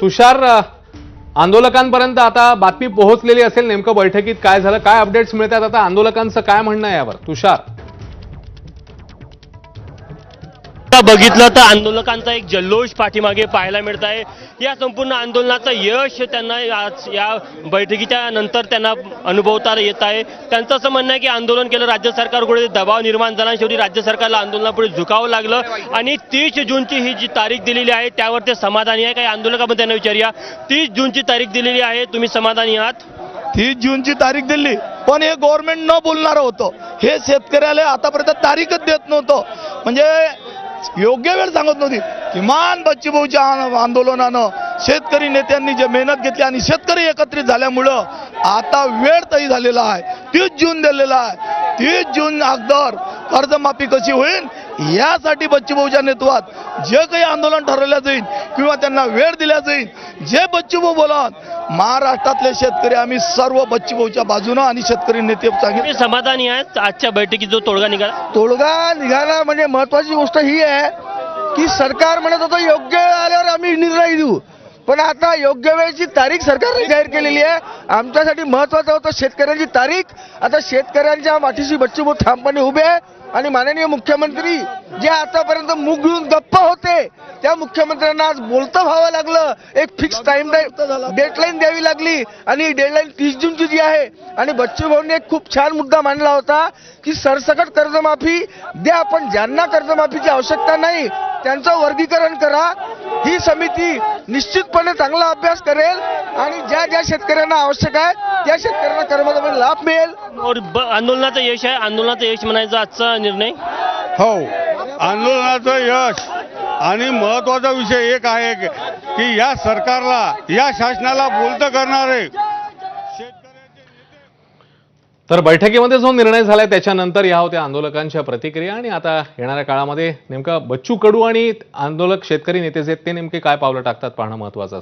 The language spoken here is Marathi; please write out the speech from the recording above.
तुषार, आंदोलकांपर्यंत आता बातमी पोहोचलेली असेल, नेमकं बैठकीत काय झालं, काय अपडेट्स मिळतात, आता आंदोलकांचं काय म्हणणं आहे यावर? तुषार, बघितलं तर आंदोलकांचा एक जल्लोष पाठीमागे पाहायला मिळत आहे। या संपूर्ण आंदोलनाचं यश त्यांना आज या बैठकीच्या नंतर त्यांना अनुभवता येत आहे। त्यांचं असं म्हणणं आहे की आंदोलन केलं, राज्य सरकारकडे दबाव निर्माण झाला, शेवटी राज्य सरकारला आंदोलनापुढे झुकावं लागलं आणि 30 जूनची ही जी तारीख दिलेली आहे त्यावर ते समाधानी आहे। काही आंदोलकांमध्ये त्यांना विचारूया, 30 जूनची तारीख दिलेली आहे, तुम्ही समाधानी आहात? 30 जूनची तारीख दिली, पण हे गव्हर्नमेंट न बोलणार होतं, हे शेतकऱ्याला आतापर्यंत तारीखच देत नव्हतं, म्हणजे योग्य वेळ सांगत नव्हती। किमान बच्चूभाऊच्या आंदोलनानं शेतकरी नेत्यांनी जे मेहनत घेतली आणि शेतकरी एकत्रित झाल्यामुळं आता वेळ तय झालेला आहे, 30 जून दिलेला आहे। 30 जून अगोदर कर्जमाफी कशी होईल यासाठी बच्चूभाऊच्या नेतृत्वात जे काही आंदोलन ठरवलं जाईल किंवा त्यांना वेळ दिला जाईल, जे बच्चूभाऊ बोलत, महाराष्ट्रातले शेतकरी आम्ही सर्व बच्चूभाऊच्या बाजूनं आणि शेतकरी नेते तुम्ही समाधानी आहेत आजच्या बैठकीत जो तोडगा निघाला? तोडगा निघाला म्हणजे महत्वाची गोष्ट ही आहे की सरकार म्हणत होतं योग्य वेळ आल्यावर आम्ही निर्णय देऊ, पण आता योग्य वेळेची तारीख सरकारने जाहीर केलेली आहे। आमच्यासाठी महत्वाचं होतं शेतकऱ्यांची तारीख। आता शेतकऱ्यांच्या पाठीशी बच्चूभाऊ ठामपणे उभे आहे आणि माननीय मुख्यमंत्री जे आतापर्यंत मुग घेऊन गप्प होते त्या मुख्यमंत्र्यांना आज बोलतं व्हावं लागलं, एक फिक्स टाइम डेडलाईन द्यावी लागली आणि डेडलाईन 30 जूनची जी आहे। आणि बच्चूभाऊंनी एक खूप छान मुद्दा मांडला होता की सरसकट कर्जमाफी द्या, पण ज्यांना कर्जमाफीची आवश्यकता नाही त्यांचं वर्गीकरण करा। ही समिती निश्चितपणे चांगला अभ्यास करेल आणि ज्या ज्या शेतकऱ्यांना आवश्यक आहे त्या शेतकऱ्यांना कर्जमाफीचा लाभ मिळेल। और आंदोलनाचं यश आहे, आंदोलनाचं यश म्हणायचा आजचा निर्णय? हो, आंदोलनाचं यश आणि महत्वाचा विषय एक आहे की या सरकारला, या शासनाला बोलतं करणारे तर बैठकीमध्ये जो निर्णय झालाय त्याच्यानंतर या होत्या आंदोलकांच्या प्रतिक्रिया, आणि आता येणाऱ्या काळामध्ये नेमका बच्चू कडू आणि आंदोलक शेतकरी नेते जे ते नेमके काय पावलं टाकतात पाहणं महत्वाचं आहे।